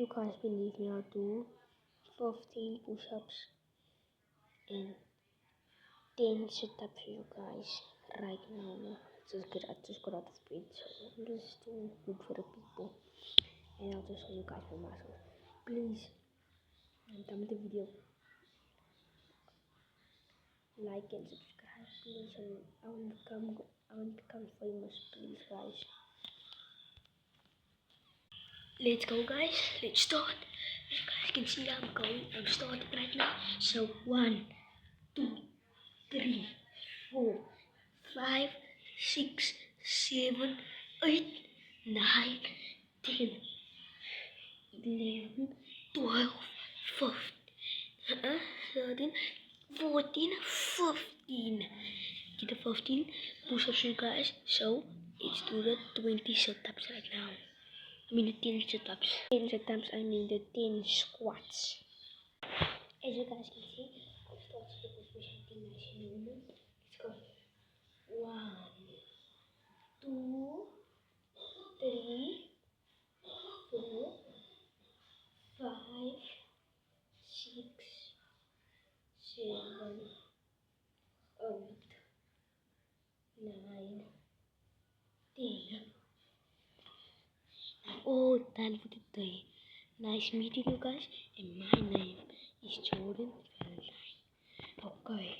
you guys believe me, I'll do 15 push-ups and 10 sit-ups for you guys right now. I just got out of bed, so I'm just doing good for the people. And I'll just show you guys my muscles. Please, I'm done with the video. Like and subscribe, please. And I want to become famous, please, guys. Let's go, guys. Let's start. As you guys can see, I'm starting right now. So 1, 2, 3, 4, 5, 6, 7, 8, 9, 10, 11, 12, 15, 13, 14, 15. Get the 15 push-ups, you guys. So let's do the 20 sit-ups right now. I mean the 10 sit-ups. 10 sit-ups, I mean the 10 squats. As you guys can see, I'm starting to push something nice and normal. Let's go. 1, 2, 3, 4, 5, 6, 7, 8, 9, 10. All done for today. Nice meeting you guys, and my name is Jordan Valentine. Okay.